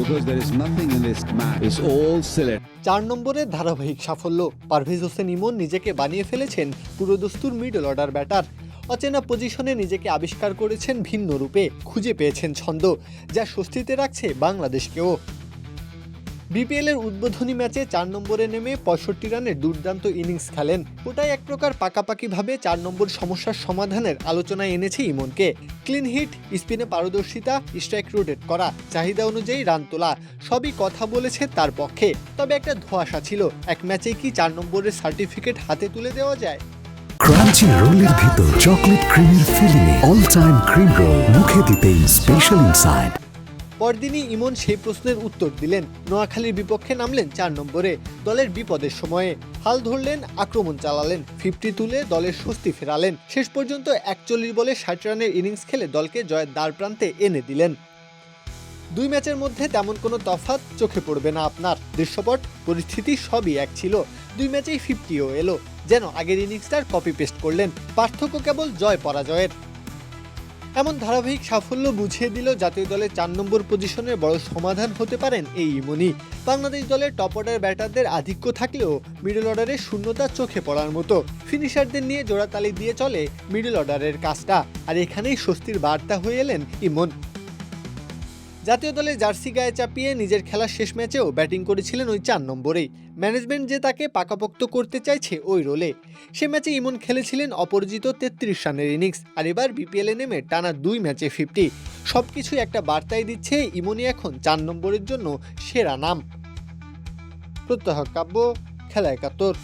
because there is nothing in this map. It's all silent. 4 নম্বরে ধারাবাহিক সাফল্য। পারভেজ হোসেন ইমন নিজেকে বানিয়ে ফেলেছেন পুরোদস্তুর মিডল অর্ডার ব্যাটার। অচেনা পজিশনে নিজেকে আবিষ্কার করেছেন ভিন্ন রূপে, খুঁজে পেয়েছেন ছন্দ, যা স্বস্তিতে রাখছে বাংলাদেশকেও। বিপিএলের উদ্বোধনী ম্যাচে 4 নম্বরে নেমে 65 রানের দুর্দান্ত ইনিংস খেলেন। ওটাই এক প্রকার পাকাপাকিভাবে 4 নম্বর সমস্যার সমাধানের আলোচনায় এনেছে ইমনকে। ক্লিন হিট, স্পিনে পারদর্শিতা, স্ট্রাইক রোটেট করা, চাহিদা অনুযায়ী রান তোলা, সবই কথা বলেছে তার পক্ষে। তবে একটা ধোঁয়াশা ছিল, এক ম্যাচে কি 4 নম্বরের সার্টিফিকেট হাতে তুলে দেওয়া যায়? ক্রাঞ্চি রোলের ভিতর চকলেট ক্রিমের filling, all time cream roll, মুখে দিতেই স্পেশাল ইনসাইড। পরদিনই ইমন সেই প্রশ্নের উত্তর দিলেন। নোয়াখালীর বিপক্ষে নামলেন 4 নম্বরে, দলের বিপদের সময়ে হাল ধরলেন, আক্রমণ চালালেন, 50 তুলে দলের স্বস্তি ফেরালেন। শেষ পর্যন্ত 41 বলে 60 রানের ইনিংস খেলে দলকে জয়ের দ্বারপ্রান্তে এনে দিলেন। 2 ম্যাচের মধ্যে তেমন কোনো তফাৎ চোখে পড়বে না আপনার। দৃশ্যপট, পরিস্থিতি সবই এক ছিল। 2 ম্যাচেই 50ও এলো, যেন আগের ইনিংসটার কপি পেস্ট করলেন। পার্থক্য কেবল জয় পরাজয়ের। এমন ধারাবাহিক সাফল্য বুঝিয়ে দিল জাতীয় দলের 4 নম্বর পজিশনের বড় সমাধান হতে পারেন এই ইমনই। বাংলাদেশ দলের টপ অর্ডার ব্যাটারদের আধিক্য থাকলেও মিডল অর্ডারের শূন্যতা চোখে পড়ার মতো। ফিনিশারদের নিয়ে জোড়াতালি দিয়ে চলে মিডল অর্ডারের কাজটা, আর এখানেই স্বস্তির বার্তা হয়ে এলেন ইমন। জাতীয় দলের জার্সি গায়ে চাপিয়ে নিজের খেলার শেষ ম্যাচেও ব্যাটিং করেছিলেন ওই 4 নম্বরেই। ম্যানেজমেন্ট যে তাকে পাকাপোক্ত করতে চাইছে ওই রোলে। সে ম্যাচে ইমন খেলেছিলেন অপরাজিত 33 রানের ইনিংস, আর এবার বিপিএলে নেমে টানা 2 ম্যাচে 50। সবকিছুই একটা বার্তাই দিচ্ছে ইমনই এখন 4 নম্বরের জন্য সেরা নাম। প্রত্যহ কাব্য, খেলা 71।